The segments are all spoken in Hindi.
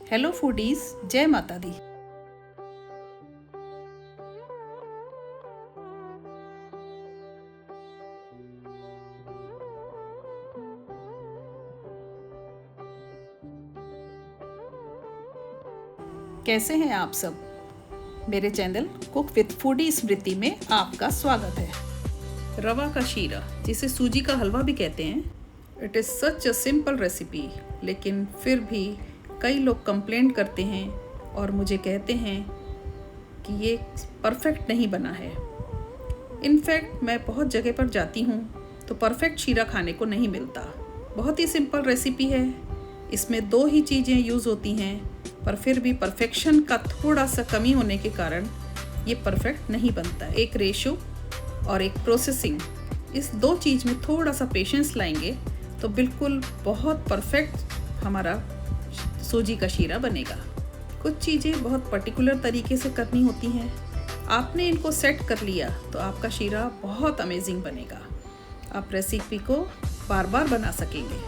हेलो फूडीज, जय माता दी। कैसे हैं आप सब? मेरे चैनल कुक विद फूडी स्मृति में आपका स्वागत है। रवा का शीरा, जिसे सूजी का हलवा भी कहते हैं, it is such a simple recipe, लेकिन फिर भी कई लोग कंप्लेंट करते हैं और मुझे कहते हैं कि ये परफेक्ट नहीं बना है। इनफैक्ट मैं बहुत जगह पर जाती हूँ तो परफेक्ट शीरा खाने को नहीं मिलता। बहुत ही सिंपल रेसिपी है, इसमें 2 ही चीज़ें यूज़ होती हैं, पर फिर भी परफेक्शन का थोड़ा सा कमी होने के कारण ये परफेक्ट नहीं बनता। एक रेशो और एक प्रोसेसिंग, इस 2 चीज़ में थोड़ा सा पेशेंस लाएंगे तो बिल्कुल बहुत परफेक्ट हमारा सूजी का शीरा बनेगा। कुछ चीज़ें बहुत पर्टिकुलर तरीके से करनी होती हैं, आपने इनको सेट कर लिया तो आपका शीरा बहुत अमेजिंग बनेगा। आप रेसिपी को बार बार बना सकेंगे।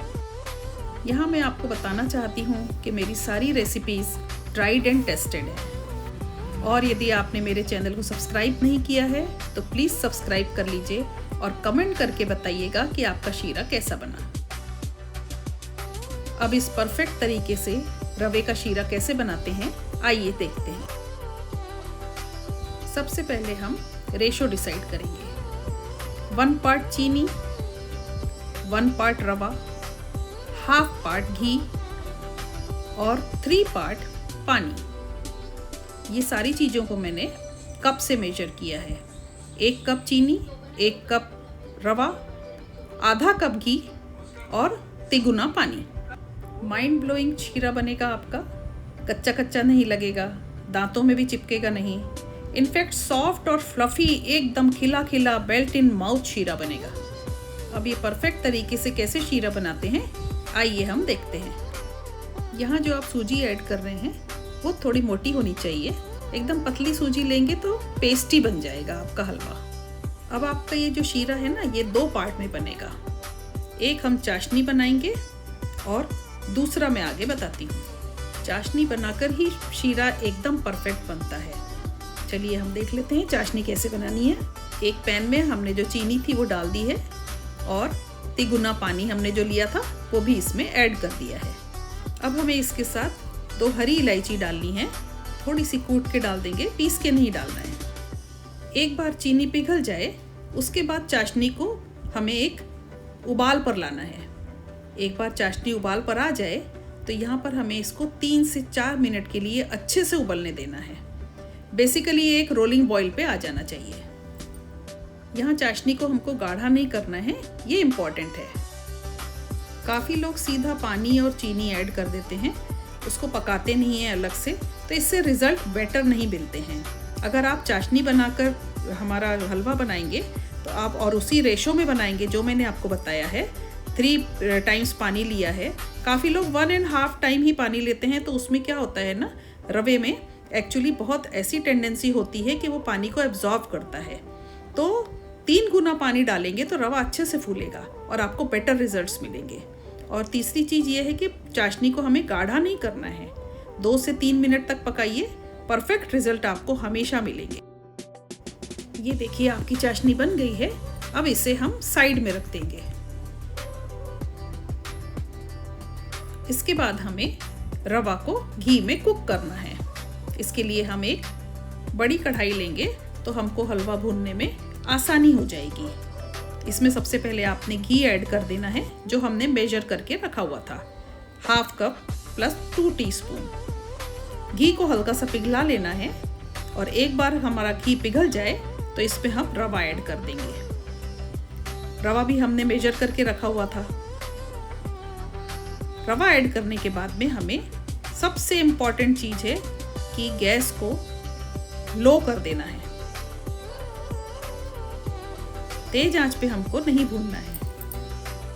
यहाँ मैं आपको बताना चाहती हूँ कि मेरी सारी रेसिपीज़ ट्राइड एंड टेस्टेड है, और यदि आपने मेरे चैनल को सब्सक्राइब नहीं किया है तो प्लीज़ सब्सक्राइब कर लीजिए और कमेंट करके बताइएगा कि आपका शीरा कैसा बना। अब इस परफेक्ट तरीके से रवे का शीरा कैसे बनाते हैं, आइए देखते हैं। सबसे पहले हम रेशो डिसाइड करेंगे। 1 पार्ट चीनी, 1 पार्ट रवा, हाफ पार्ट घी और 3 पार्ट पानी। ये सारी चीज़ों को मैंने कप से मेजर किया है। 1 कप चीनी, 1 कप रवा, आधा कप घी और 3 पानी। माइंड ब्लोइंग शीरा बनेगा आपका, कच्चा कच्चा नहीं लगेगा, दांतों में भी चिपकेगा नहीं। इनफैक्ट सॉफ्ट और फ्लफी, एकदम खिला खिला बेल्ट इन माउथ शीरा बनेगा। अब ये परफेक्ट तरीके से कैसे शीरा बनाते हैं, आइए हम देखते हैं। यहाँ जो आप सूजी ऐड कर रहे हैं वो थोड़ी मोटी होनी चाहिए। एकदम पतली सूजी लेंगे तो पेस्टी बन जाएगा आपका हलवा। अब आपका ये जो शीरा है ना, ये 2 पार्ट में बनेगा। एक हम चाशनी बनाएंगे और दूसरा मैं आगे बताती हूँ। चाशनी बनाकर ही शीरा एकदम परफेक्ट बनता है। चलिए हम देख लेते हैं चाशनी कैसे बनानी है। एक पैन में हमने जो चीनी थी वो डाल दी है और 3 पानी हमने जो लिया था वो भी इसमें ऐड कर दिया है। अब हमें इसके साथ 2 हरी इलायची डालनी है। थोड़ी सी कूट के डाल देंगे, पीस के नहीं डालना है। एक बार चीनी पिघल जाए उसके बाद चाशनी को हमें एक उबाल पर लाना है। एक बार चाशनी उबाल पर आ जाए तो यहाँ पर हमें इसको 3 से 4 मिनट के लिए अच्छे से उबलने देना है। बेसिकली ये एक रोलिंग बॉईल पे आ जाना चाहिए। यहाँ चाशनी को हमको गाढ़ा नहीं करना है, ये इम्पॉर्टेंट है। काफ़ी लोग सीधा पानी और चीनी ऐड कर देते हैं, उसको पकाते नहीं हैं अलग से, तो इससे रिज़ल्ट बेटर नहीं मिलते हैं। अगर आप चाशनी बनाकर हमारा हलवा बनाएंगे तो आप, और उसी रेशो में बनाएंगे जो मैंने आपको बताया है, 3 टाइम्स पानी लिया है। काफ़ी लोग 1.5 टाइम ही पानी लेते हैं, तो उसमें क्या होता है ना, रवे में एक्चुअली बहुत ऐसी टेंडेंसी होती है कि वो पानी को एब्जॉर्ब करता है। तो 3 गुना पानी डालेंगे तो रवा अच्छे से फूलेगा और आपको बेटर रिजल्ट्स मिलेंगे। और तीसरी चीज़ ये है कि चाशनी को हमें गाढ़ा नहीं करना है। 2 से 3 मिनट तक पकाइए, परफेक्ट रिजल्ट आपको हमेशा मिलेंगे। ये देखिए आपकी चाशनी बन गई है। अब इसे हम साइड में रख देंगे। इसके बाद हमें रवा को घी में कुक करना है। इसके लिए हम एक बड़ी कढ़ाई लेंगे तो हमको हलवा भूनने में आसानी हो जाएगी। इसमें सबसे पहले आपने घी ऐड कर देना है, जो हमने मेजर करके रखा हुआ था, हाफ कप प्लस 2 टीस्पून। घी को हल्का सा पिघला लेना है और एक बार हमारा घी पिघल जाए तो इसमें हम रवा ऐड कर देंगे। रवा भी हमने मेजर करके रखा हुआ था। रवा ऐड करने के बाद में हमें सबसे इम्पॉर्टेंट चीज़ है कि गैस को लो कर देना है। तेज आंच पे हमको नहीं भूनना है।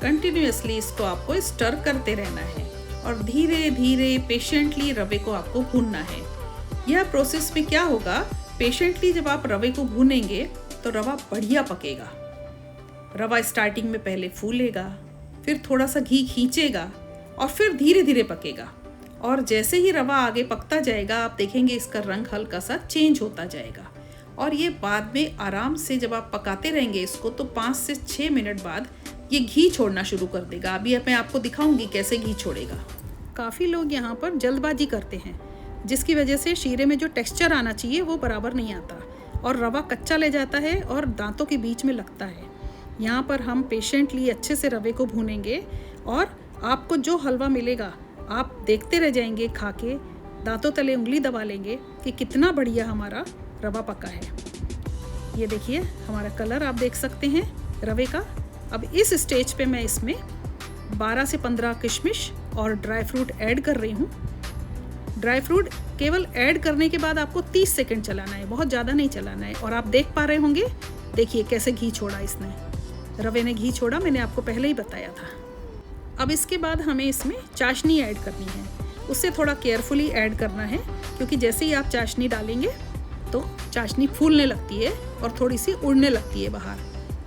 कंटिन्यूअसली इसको आपको स्टर करते रहना है और धीरे धीरे पेशेंटली रवे को आपको भूनना है। यह प्रोसेस में क्या होगा, पेशेंटली जब आप रवे को भूनेंगे तो रवा बढ़िया पकेगा। रवा स्टार्टिंग में पहले फूलेगा, फिर थोड़ा सा घी खींचेगा और फिर धीरे धीरे पकेगा। और जैसे ही रवा आगे पकता जाएगा आप देखेंगे इसका रंग हल्का सा चेंज होता जाएगा। और ये बाद में आराम से जब आप पकाते रहेंगे इसको तो 5 से 6 मिनट बाद ये घी छोड़ना शुरू कर देगा। अभी मैं आपको दिखाऊंगी कैसे घी छोड़ेगा। काफ़ी लोग यहाँ पर जल्दबाजी करते हैं, जिसकी वजह से शीरे में जो टेक्सचर आना चाहिए वो बराबर नहीं आता और रवा कच्चा ले जाता है और दांतों के बीच में लगता है। यहाँ पर हम पेशेंटली अच्छे से रवे को भूनेंगे और आपको जो हलवा मिलेगा आप देखते रह जाएंगे, खा के दांतों तले उंगली दबा लेंगे कि कितना बढ़िया हमारा रवा पका है। ये देखिए हमारा कलर आप देख सकते हैं रवे का। अब इस स्टेज पे मैं इसमें 12 से 15 किशमिश और ड्राई फ्रूट ऐड कर रही हूँ। ड्राई फ्रूट केवल ऐड करने के बाद आपको 30 सेकंड चलाना है, बहुत ज़्यादा नहीं चलाना है। और आप देख पा रहे होंगे, देखिए कैसे घी छोड़ा इसने, रवे ने घी छोड़ा, मैंने आपको पहले ही बताया था। अब इसके बाद हमें इसमें चाशनी ऐड करनी है। उससे थोड़ा केयरफुली ऐड करना है क्योंकि जैसे ही आप चाशनी डालेंगे तो चाशनी फूलने लगती है और थोड़ी सी उड़ने लगती है बाहर।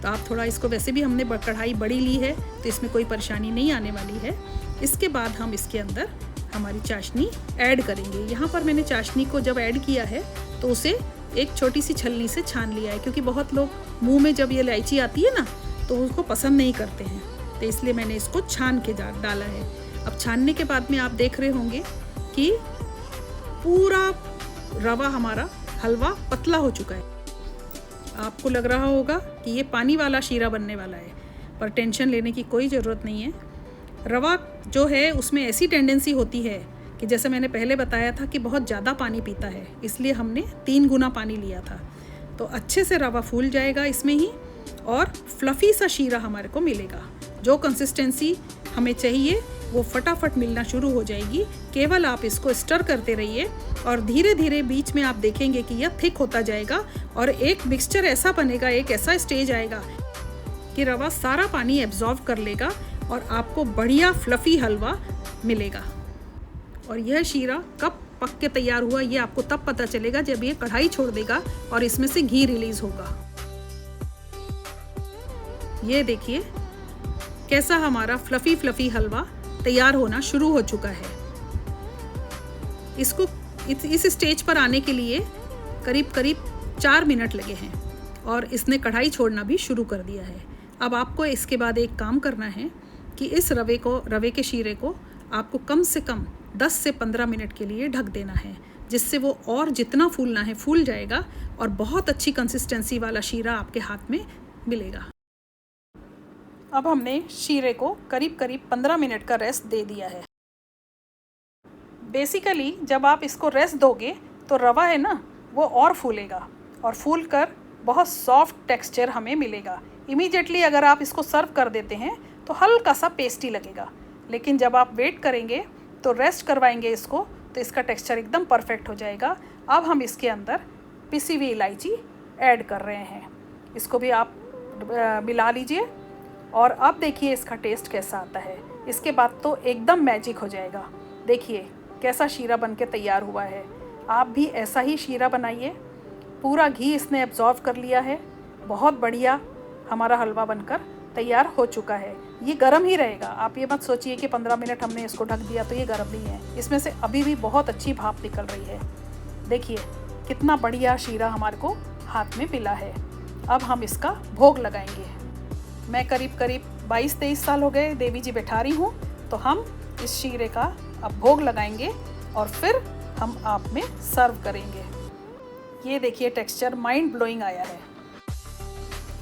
तो आप थोड़ा इसको, वैसे भी हमने कढ़ाई बड़ी ली है तो इसमें कोई परेशानी नहीं आने वाली है। इसके बाद हम इसके अंदर हमारी चाशनी ऐड करेंगे। यहाँ पर मैंने चाशनी को जब ऐड किया है तो उसे एक छोटी सी छलनी से छान लिया है क्योंकि बहुत लोग मुंह में जब ये इलायची आती है ना तो उसको पसंद नहीं करते हैं, तो इसलिए मैंने इसको छान के डाला है। अब छानने के बाद में आप देख रहे होंगे कि पूरा रवा हमारा हलवा पतला हो चुका है। आपको लग रहा होगा कि ये पानी वाला शीरा बनने वाला है, पर टेंशन लेने की कोई ज़रूरत नहीं है। रवा जो है उसमें ऐसी टेंडेंसी होती है कि जैसे मैंने पहले बताया था कि बहुत ज़्यादा पानी पीता है, इसलिए हमने 3 गुना पानी लिया था। तो अच्छे से रवा फूल जाएगा इसमें ही और फ्लफ़ी सा शीरा हमारे को मिलेगा। जो कंसिस्टेंसी हमें चाहिए वो फटाफट मिलना शुरू हो जाएगी। केवल आप इसको स्टर करते रहिए और धीरे धीरे बीच में आप देखेंगे कि यह थिक होता जाएगा और एक मिक्सचर ऐसा बनेगा, एक ऐसा स्टेज आएगा कि रवा सारा पानी एब्जॉर्व कर लेगा और आपको बढ़िया फ्लफ़ी हलवा मिलेगा। और यह शीरा कब पक के तैयार हुआ ये आपको तब पता चलेगा जब ये कढ़ाई छोड़ देगा और इसमें से घी रिलीज होगा। ये देखिए कैसा हमारा फ्लफ़ी हलवा तैयार होना शुरू हो चुका है। इसको इस स्टेज पर आने के लिए करीब 4 मिनट लगे हैं और इसने कढ़ाई छोड़ना भी शुरू कर दिया है। अब आपको इसके बाद एक काम करना है कि इस रवे के शीरे को आपको कम से कम 10 से 15 मिनट के लिए ढक देना है, जिससे वो और जितना फूलना है फूल जाएगा और बहुत अच्छी कंसिस्टेंसी वाला शीरा आपके हाथ में मिलेगा। अब हमने शीरे को करीब 15 मिनट का रेस्ट दे दिया है। बेसिकली जब आप इसको रेस्ट दोगे तो रवा है ना वो और फूलेगा और फूल कर बहुत सॉफ्ट टेक्सचर हमें मिलेगा। इमीडिएटली अगर आप इसको सर्व कर देते हैं तो हल्का सा पेस्टी लगेगा, लेकिन जब आप वेट करेंगे तो रेस्ट करवाएंगे इसको तो इसका टेक्सचर एकदम परफेक्ट हो जाएगा। अब हम इसके अंदर पिसी हुई इलायची ऐड कर रहे हैं, इसको भी आप मिला लीजिए और अब देखिए इसका टेस्ट कैसा आता है। इसके बाद तो एकदम मैजिक हो जाएगा। देखिए कैसा शीरा बनके तैयार हुआ है। आप भी ऐसा ही शीरा बनाइए। पूरा घी इसने एब्जॉर्व कर लिया है। बहुत बढ़िया हमारा हलवा बनकर तैयार हो चुका है। ये गर्म ही रहेगा, आप ये मत सोचिए कि 15 मिनट हमने इसको ढक दिया तो ये गर्म नहीं है। इसमें से अभी भी बहुत अच्छी भाप निकल रही है। देखिए कितना बढ़िया शीरा हमारे को हाथ में मिला है। अब हम इसका भोग लगाएंगे। मैं करीब 22-23 साल हो गए देवी जी बैठा रही हूँ, तो हम इस शीरे का अब भोग लगाएंगे और फिर हम आप में सर्व करेंगे। ये देखिए टेक्सचर माइंड ब्लोइंग आया है।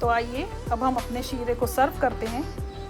तो आइए अब हम अपने शीरे को सर्व करते हैं।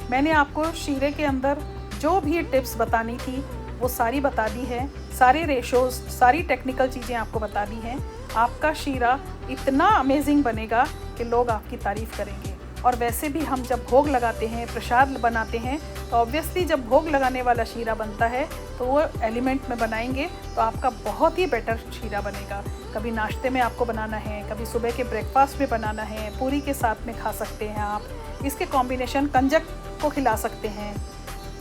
मैंने आपको शीरे के अंदर जो भी टिप्स बतानी थी वो सारी बता दी है, सारे रेशोज, सारी टेक्निकल चीज़ें आपको बता दी हैं। आपका शीरा इतना अमेजिंग बनेगा कि लोग आपकी तारीफ़ करेंगे। और वैसे भी हम जब भोग लगाते हैं, प्रसाद बनाते हैं, तो ऑब्वियसली जब भोग लगाने वाला शीरा बनता है तो वो एलिमेंट में बनाएंगे तो आपका बहुत ही बेटर शीरा बनेगा। कभी नाश्ते में आपको बनाना है, कभी सुबह के ब्रेकफास्ट में बनाना है, पूरी के साथ में खा सकते हैं आप। इसके कॉम्बिनेशन कंजक को खिला सकते हैं।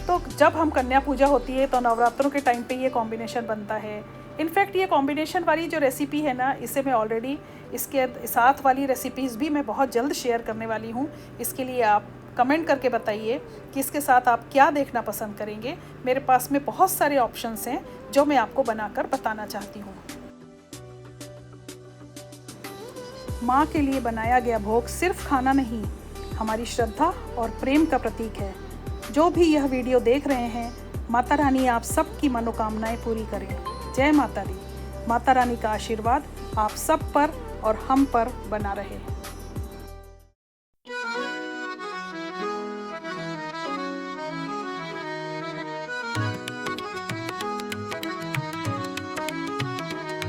तो जब हम कन्या पूजा होती है तो नवरात्रों के टाइम पे ये कॉम्बिनेशन बनता है। इनफैक्ट ये कॉम्बिनेशन वाली जो रेसिपी है ना, इसे मैं ऑलरेडी इसके साथ वाली रेसिपीज़ भी मैं बहुत जल्द शेयर करने वाली हूँ। इसके लिए आप कमेंट करके बताइए कि इसके साथ आप क्या देखना पसंद करेंगे। मेरे पास में बहुत सारे ऑप्शंस हैं जो मैं आपको बनाकर बताना चाहती हूँ। माँ के लिए बनाया गया भोग सिर्फ खाना नहीं, हमारी श्रद्धा और प्रेम का प्रतीक है। जो भी यह वीडियो देख रहे हैं, माता रानी आप सबकी मनोकामनाएं पूरी करें। जय माता दी। माता रानी का आशीर्वाद आप सब पर और हम पर बना रहे।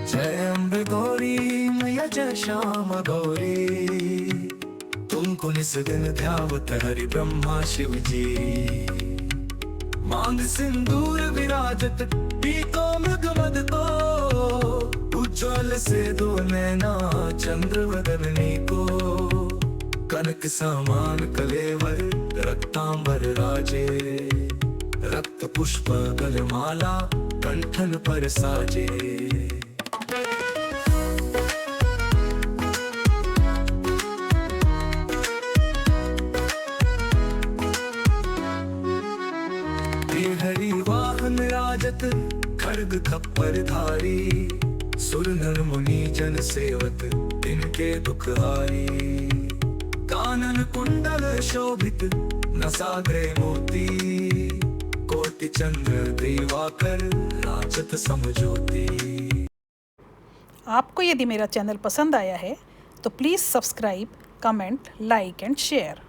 जय अम्बे गौरी मैया जय श्याम गौरी, तुमको निस दिन ध्यावत हरि ब्रह्मा शिव जी। मांग सिंदूर विराजत पीतो मृग मद को, उज्ज्वल से दो नैना चंद्र वदनी को। कनक समान कलेवर रक्तांबर राजे, रक्त पुष्प गलमाला कंठन पर साजे। हरि वाहन राजत खड्ग खप्पर धारी, सुर नर मुनि जन सेवक तिनके दुख हारी। कानन कुंडल शोभित नसाग्रे मोती, कोटि चंद्र दिवाकर राजत समज्योति। आपको यदि मेरा चैनल पसंद आया है तो please subscribe, comment, like and share.